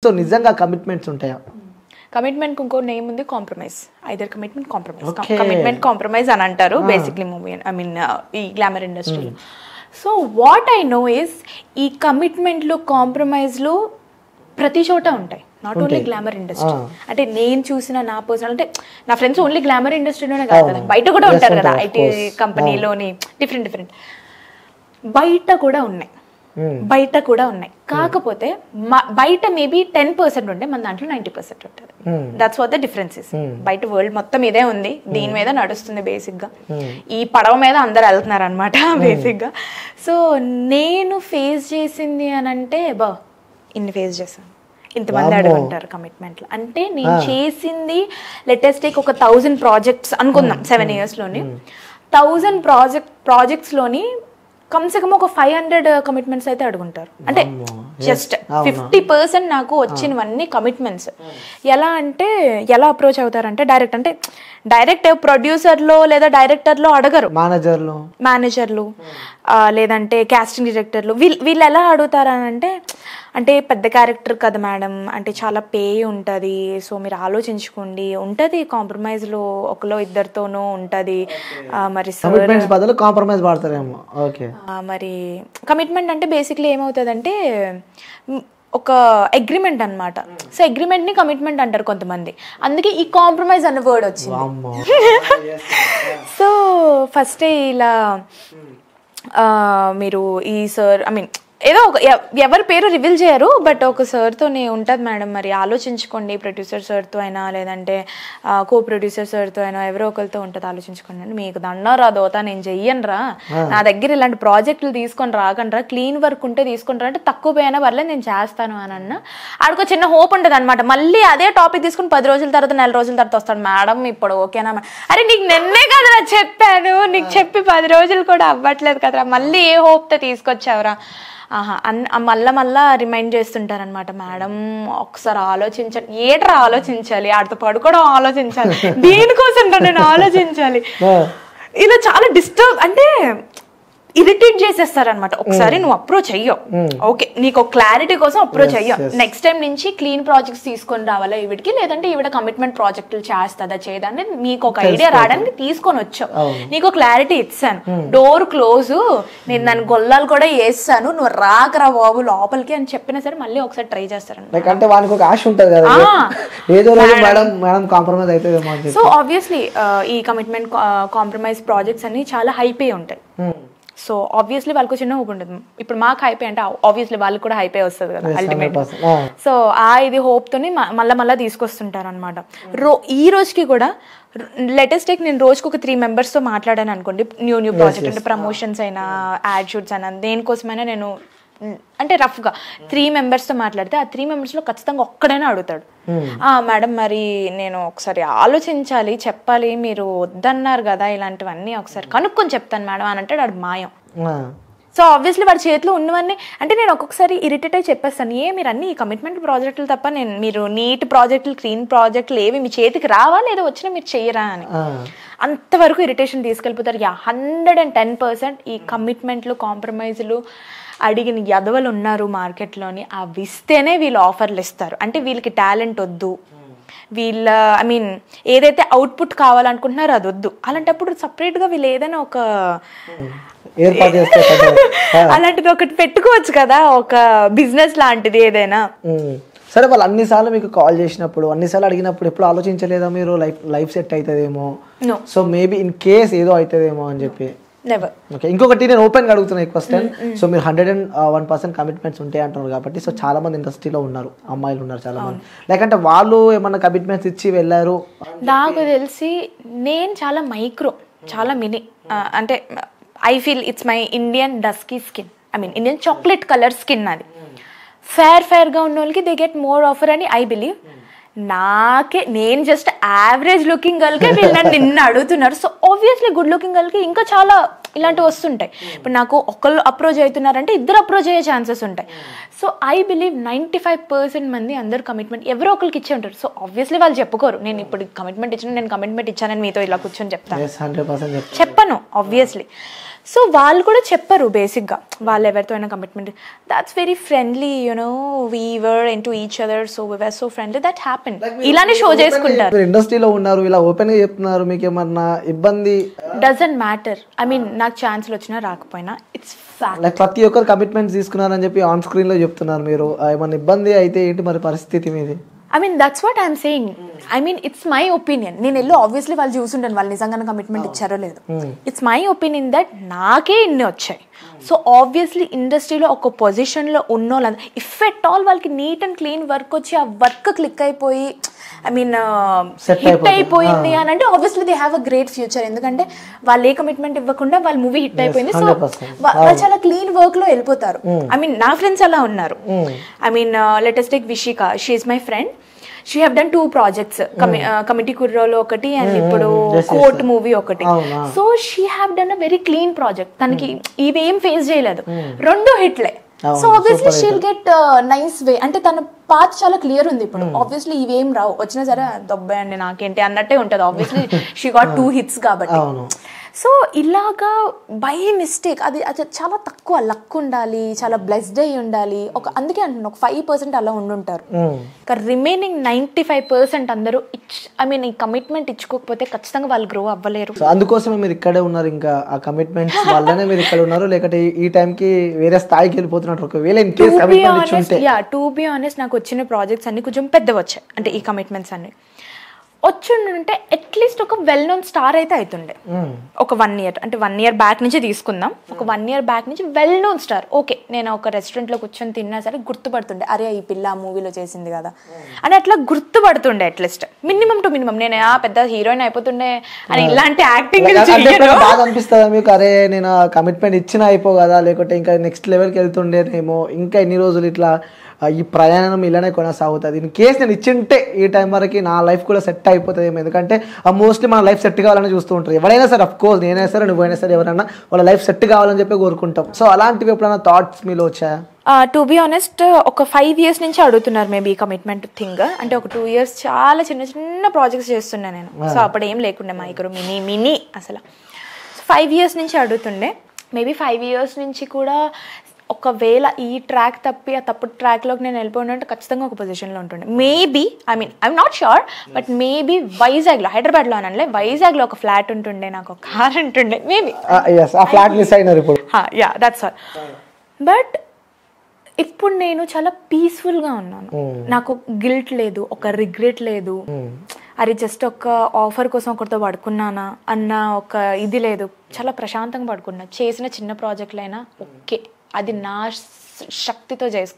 So నిజంగా commitments ఉంటాయా? Commitment ఇంకో నేమ్ ఉంది, compromise. Either commitment compromise, commitment compromise అని అంటారు బేసిక్లీ మూవీ ఐ మీన్ ఈ గ్లామర్ ఇండస్ట్రీలో. So what I know is ఈ కమిట్మెంట్లు కాంప్రమైజ్లు ప్రతి చోట ఉంటాయి, నాట్ ఓన్లీ గ్లామర్ ఇండస్ట్రీ. అంటే నేను చూసిన నా పర్సనల్ అంటే నా ఫ్రెండ్స్ ఓన్లీ గ్లామర్ ఇండస్ట్రీలోనే కాదు కదా, బయట కూడా ఉంటారు కదా, ఐటీ కంపెనీలోని డిఫరెంట్ బయట కూడా ఉన్నాయి. కాకపోతే బయట మేబీ 10% ఉంటే మన దాంట్లో 90% ఉంటుంది. That's what the difference is. బయట వరల్డ్ మొత్తం ఇదే ఉంది, దీని మీద నడుస్తుంది బేసిక్ గా. ఈ పడవ మీద అందరు వెళ్తున్నారు అనమాట బేసిక్ గా. సో నేను ఫేస్ చేసింది అని అంటే ఇన్ని ఫేస్ చేశాను. ఇంతమంది అడుగుంటారు కమిట్మెంట్లు అంటే నేను చేసింది లెటెస్ట్ టేక్ ఒక 1000 ప్రాజెక్ట్స్ అనుకుందాం 7 years లోని. 1000 ప్రాజెక్ట్స్ లోని కమ్సే కమ్ ఒక 500 కమిట్మెంట్స్ అయితే అడుగుంటారు. అంటే జస్ట్ 50% నాకు వచ్చినవన్నీ కమిట్మెంట్స్. ఎలా అప్రోచ్ అవుతారంటే డైరెక్ట్ ప్రొడ్యూసర్లో లేదా డైరెక్టర్లో అడగరు, మేనేజర్లు లేదంటే కాస్టింగ్ డైరెక్టర్లు. వీళ్ళు ఎలా అడుగుతారనంటే, అంటే పెద్ద క్యారెక్టర్ కదా మేడం, అంటే చాలా పే ఉంటుంది, సో మీరు ఆలోచించుకోండి, ఉంటుంది కాంప్రమైజ్లో ఒకలో ఇద్దరితోనూ ఉంటుంది. మరి మరి కమిట్మెంట్ అంటే బేసిక్లీ ఏమవుతుందంటే ఒక అగ్రిమెంట్ అనమాట. సో అగ్రిమెంట్ని కమిట్మెంట్ అంటారు కొంతమంది, అందుకే ఈ కాంప్రమైజ్ అన్న వర్డ్ వచ్చింది. సో ఫస్ట్ ఇలా మీరు ఈ సార్ ఐ మీన్ ఏదో ఒక ఎవరి పేరు రివీల్ చేయరు, బట్ ఒక సార్తోనే ఉంటుంది మేడం, మరి ఆలోచించుకోండి, ప్రొడ్యూసర్ సార్తో అయినా లేదంటే కో ప్రొడ్యూసర్ సార్తో అయినా ఎవరో ఒకరితో ఉంటుంది, ఆలోచించుకోండి అని. మీకు దండం దోతా, నేను చెయ్యనురా, నా దగ్గర ఇలాంటి ప్రాజెక్టులు తీసుకొని రాకండ్రా, క్లీన్ వర్క్ ఉంటే తీసుకుంటారా అంటే తక్కువ పోయినా పర్లేదు నేను చేస్తాను అని అన్న. ఆడికో చిన్న హోప్ ఉంటుంది అనమాట. మళ్ళీ అదే టాపిక్ తీసుకుని 10 రోజుల తర్వాత 4 రోజుల తర్వాత వస్తాడు, మేడం ఇప్పుడు ఓకేనా? అరే నీకు నిన్నే కదరా చెప్పాను, నీకు చెప్పి 10 రోజులు కూడా అవ్వట్లేదు కదరా, మళ్ళీ ఏ హోప్తో తీసుకొచ్చావురా? మళ్ళా రిమైండ్ చేస్తుంటారనమాట. మేడం ఒకసారి ఆలోచించండి. ఏట్రా ఆలోచించాలి, ఆడితో పడుకోవడం ఆలోచించాలి, దేనికోసం నేను ఆలోచించాలి, ఇలా చాలా డిస్టర్బ్ అంటే ఇరిటేట్ చేసేస్తారనమాట. ఒకసారి నువ్వు అప్రోచ్ అయ్యావు, ఓకే, నీకు క్లారిటీ కోసం అప్రోచ్ అయ్యావు, నెక్స్ట్ టైం నుంచి క్లీన్ ప్రాజెక్ట్స్ తీసుకొని రావాలా ఈవిడికి, లేదంటే ఈవిడ కమిట్మెంట్ ప్రాజెక్టులు చేస్తుందా చేయదని మీకు ఒక ఐడియా రావడానికి తీసుకొని వచ్చావు, నీకు క్లారిటీ ఇచ్చాను, డోర్ క్లోజ్, నేను దాని గొల్లాలు కూడా వేస్తాను, నువ్వు రాకరా బాబు లోపలికి అని చెప్పినా సరే మళ్ళీ ఒకసారి ట్రై చేస్తారనమాట. సో ఆబ్వియస్లీ ఈ కమిట్మెంట్ కాంప్రమైజ్ ప్రాజెక్ట్స్ అన్ని చాలా హైపే ఉంటాయి. సో ఆబ్వియస్లీ వాళ్ళకు చిన్న హోప్ ఉంటుంది. ఇప్పుడు మాకు హైపే అంటే ఆబ్వియస్లీ వాళ్ళకి కూడా హైపే వస్తుంది కదా అల్టిమేట్. సో ఇది హోప్తోని మళ్ళీ తీసుకొస్తుంటారు అనమాట. ఈ రోజుకి కూడా లేటెస్ట్ టేక్ నేను రోజుకి ఒక 3 members మాట్లాడాను అనుకోండి, న్యూ ప్రాజెక్ట్ అంటే ప్రమోషన్స్ అయినా యాడ్ షూట్స్ అయినా దేనికోసమైనా నేను అంటే రఫ్గా 3 members మాట్లాడితే ఆ 3 members ఖచ్చితంగా ఒక్కడైనా అడుగుతాడు, మేడం మరి నేను ఒకసారి ఆలోచించాలి, చెప్పాలి, మీరు వద్దన్నారు కదా, ఇలాంటివన్నీ ఒకసారి కనుక్కొని చెప్తాను మేడం అని అంటాడు. అది మాయం. సో ఆబ్వియస్లీ వాడి చేతిలో ఉన్నవన్నీ అంటే నేను ఒక్కొక్కసారి ఇరిటేట్ అయి చెప్పేస్తాను, మీరు అన్ని కమిట్మెంట్ ప్రాజెక్టులు తప్ప మీరు నీట్ ప్రాజెక్టులు క్లీన్ ప్రాజెక్టులు ఏవి మీ చేతికి రావా, లేదా వచ్చినా మీరు చెయ్యరా అని అంతవరకు ఇరిటేషన్ తీసుకెళ్ళిపోతారు. 110% ఈ కమిట్మెంట్లు కాంప్రమైజ్లు అడిగిన యదవలు ఉన్నారు మార్కెట్లోని, అవి ఇస్తేనే వీళ్ళు ఆఫర్లు ఇస్తారు. అంటే వీళ్ళకి టాలెంట్ వద్దు, వీళ్ళ ఐ మీన్ ఏదైతే అవుట్పుట్ కావాలనుకుంటున్నారో అది వద్దు, అలాంటప్పుడు సపరేట్గా వీళ్ళు ఏదైనా ఒక అలాంటిది ఒకటి పెట్టుకోవచ్చు కదా, ఒక బిజినెస్ లాంటిది ఏదైనా. సరే, వాళ్ళు అన్నిసార్లు మీకు కాల్ చేసినప్పుడు అన్నిసార్లు అడిగినప్పుడు ఎప్పుడు ఆలోచించలేదా మీరు లైఫ్ సెట్ అవుతుందేమో, సో మేబీ ఇన్ కేస్ ఏదో అవుతుందేమో అని చెప్పి? ఓకే, ఇంకొకటి నేను ఓపెన్గా అడుగుతున్నా ఈ క్వశ్చన్. సో మీరు 101% కమిట్మెంట్స్ ఉంటాయి అంటున్నారు కాబట్టి, సో చాలా మంది ఇండస్ట్రీలో ఉన్నారు, అమ్మాయిలు ఉన్నారు చాలా మంది, లేకంటే వాళ్ళు ఏమన్నా కమిట్మెంట్స్ ఇచ్చి వెళ్ళారు? నాకు తెలిసి నేను చాలా మైక్రో, చాలా మినీ, అంటే I feel it's my Indian dusky skin, I mean Indian chocolate colour skin. అది ఫేర్గా ఉన్న వాళ్ళకి దే గెట్ మోర్ ఆఫర్ అని ఐ బిలీవ్. నేను జస్ట్ యావరేజ్ లుకింగ్ గర్ల్కే వీళ్ళు నన్ను నిన్న అడుగుతున్నారు. సో ఆబ్వియస్లీ గుడ్ లుకింగ్ గర్ల్కి ఇంకా చాలా ఇలాంటివి వస్తుంటాయి. ఇప్పుడు నాకు ఒకళ్ళు అప్రోచ్ అవుతున్నారంటే ఇద్దరు అప్రోచ్ అయ్యే ఛాన్సెస్ ఉంటాయి. సో ఐ బిలీవ్ 95% మంది అందరు కమిట్మెంట్ ఎవరో ఒకరికి ఇచ్చే ఉంటారు. సో ఆబ్వియస్లీ వాళ్ళు చెప్పుకోరు నేను ఇప్పుడు కమిట్మెంట్ ఇచ్చానని మీతో ఇలా కూర్చొని చెప్తాను, చెప్పను ఆబ్వియస్లీ. సో వాళ్ళు కూడా చెప్పరు బేసిక్గా వాళ్ళు ఎవరితో అయినా commitment. That's very friendly, you know, we were into each other, so we were so friendly, that happen. ఇలానే షో చేసుకుంటారు. ఇండస్ట్రీలో ఉన్నారు, ఇలా ఓపెన్ గా చెప్తున్నారు, మీకు ఏమన్నా ఇబ్బంది? Doesn't matter. ఐ మీన్ నాకు ఛాన్సులు వచ్చినా రాకపోయినా ఇట్స్ ఫ్యాక్ట్. లైక్ ప్రతి ఒక్కరు కమిట్మెంట్స్ తీసుకున్నారని చెప్పి ఆన్ స్క్రీన్ లో చెప్తున్నారు మీరు, ఏమన్నా ఇబ్బంది అయితే ఏంటి మరి పరిస్థితి మీది? I mean, that's what I'm saying. I mean, it's my opinion. నేను ఎల్లో ఆబ్వియస్లీ వాళ్ళు చూసుంటాను వాళ్ళు నిజంగానే కమిట్మెంట్ ఇచ్చారో లేదు. ఇట్స్ మై ఒపీనియన్ దట్ నాకే ఇన్ని వచ్చాయి. సో ఆబ్వియస్లీ ఇండస్ట్రీలో ఒక పొజిషన్లో ఉన్న వాళ్ళు ఇఫ్ ఎట్ ఆల్ వాళ్ళకి నీట్ అండ్ క్లీన్ వర్క్ వచ్చి ఆ వర్క్ క్లిక్ అయిపోయి ఐ మీన్ హిట్ అయిపోయింది అని అంటే obviously they have a great future. ఎందుకంటే వాళ్ళు ఏ కమిట్మెంట్ ఇవ్వకుండా వాళ్ళ మూవీ హిట్ అయిపోయింది. సో వాళ్ళు చాలా క్లీన్ వర్క్ లో వెళ్ళిపోతారు. ఐ మీన్ నా ఫ్రెండ్స్ అలా ఉన్నారు. I mean latest take Vishika, she is my friend. She have done 2 projects, committee కుర్రోలో ఒకటి అండ్ ఇప్పుడు కోర్ట్ మూవీ ఒకటి. So she have done a very clean project. తనకి ఇవేం ఫేస్ చేయలేదు, 2 హిట్లే. So obviously she'll get nice way. అంటే తన పాత్ చాలా క్లియర్ ఉంది ఇప్పుడు. ఆబ్వియస్లీ ఇవేం రావు, వచ్చినా సరే దొబ్బే అండి నాకేంటి అన్నట్టే ఉంటుంది. ఆబ్వియస్లీ షీ గాట్ 2 hits కాబట్టి. సో ఇలాగా బై మిస్టేక్ అది చాలా తక్కువ లక్ ఉండాలి, చాలా బ్లెస్డ్ అయి ఉండాలి. అందుకే అంటున్నాను ఒక 5% అలా ఉండుంటారు. రిమైనింగ్ 95% అందరూ ఐ మీన్ ఈ కమిట్మెంట్ ఇచ్చుకోకపోతే ఖచ్చితంగా వాళ్ళు గ్రో అవ్వలేరు. అందుకోసమే మీరు ఇక్కడే ఉన్నారు, ఇంకా ఆ కమిట్మెంట్స్ వల్లనే మీరు ఇక్కడ ఉన్నారు, లేకపోతే ఈ టైంకి వేరే స్థాయికి వెళ్ళిపోతున్నారు ఒకవేళ ఇన్ కేస్ కమిట్మెంట్ ఇచ్చుంటే? టు బి ఆనెస్ట్ నాకు వచ్చిన ప్రాజెక్ట్స్ అన్ని కొంచెం పెద్దవి వచ్చాయి. అంటే ఈ కమిట్మెంట్స్ అన్ని వచ్చుంటే అట్లీస్ట్ ఒక వెల్ నోన్ స్టార్ అయితే అవుతుండే. ఒక 1 year అంటే 1 year బ్యాక్ నుంచి తీసుకుందాం. ఒక 1 year బ్యాక్ నుంచి వెల్ నోన్ స్టార్. ఓకే, నేను ఒక రెస్టారెంట్లో కూర్చొని తిన్నా సరే గుర్తుపడుతుండే, అరే ఈ పిల్ల ఆ మూవీలో చేసింది కదా అని అట్లా గుర్తుపడుతుండే. అట్లీస్ట్ మినిమం టు మినిమం నేను పెద్ద హీరోయిన్ అయిపోతుండే అని ఇలాంటి యాక్టింగ్ బాగా అనిపిస్తుందా మీకు? అరే నేను కమిట్మెంట్ ఇచ్చినా అయిపో కదా, లేకపోతే ఇంకా నెక్స్ట్ లెవెల్కి వెళ్తుండేనేమో, ఇంకా ఎన్ని రోజులు ఇట్లా ఈ ప్రయాణం ఇలానే కొనసాగుతుంది. ఇన్ కేసు నేను ఇచ్చింటే ఈ టైం వరకు నా లైఫ్ కూడా సెట్ అయిపోతుంది ఏమో. ఎందుకంటే మోస్ట్లీ మన లైఫ్ సెట్ కావాలని చూస్తూ ఉంటారు ఎవరైనా సరే. అఫ్ కోర్స్ నేనైనా సరే నువ్వైనా సరే ఎవరైనా వాళ్ళ లైఫ్ సెట్ కావాలని చెప్పి కోరుకుంటాం. సో అలాంటివి ఎప్పుడైనా థాట్స్ మీలో వచ్చాయా? టు బి ఆనెస్ట్ ఒక 5 years నుంచి అడుగుతున్నారు మేబీ కమిట్మెంట్ థింగ్. అంటే ఒక 2 years చాలా చిన్న చిన్న ప్రాజెక్ట్స్ చేస్తున్నా నేను. సో అప్పుడు ఏం లేకుండే మైక్రో మినీ అసలు 5 years నుంచి అడుగుతుండే. మేబీ 5 years నుంచి కూడా ఒకవేళ ఈ ట్రాక్ తప్పి ఆ తప్పుడు ట్రాక్లోకి నేను వెళ్ళిపోయినంటే ఖచ్చితంగా ఒక పొజిషన్లో ఉంటుండే. Maybe I mean I'm not sure, but maybe వైజాగ్లో, హైదరాబాద్లో అనలే, వైజాగ్లో ఒక ఫ్లాట్ ఉంటుండే, నాకు ఒక కార్ ఉంటుండే maybe. Yeah that's all. But ఇప్పుడు నేను చాలా పీస్ఫుల్గా ఉన్నాను. నాకు గిల్ట్ లేదు, ఒక రిగ్రెట్ లేదు. అది జస్ట్ ఒక ఆఫర్ కోసం ఒకరితో పడుకున్నానా అన్న ఒక ఇది లేదు. చాలా ప్రశాంతంగా పడుకున్నా. చేసిన చిన్న ప్రాజెక్టులైనా ఓకే, అది నా శక్తితో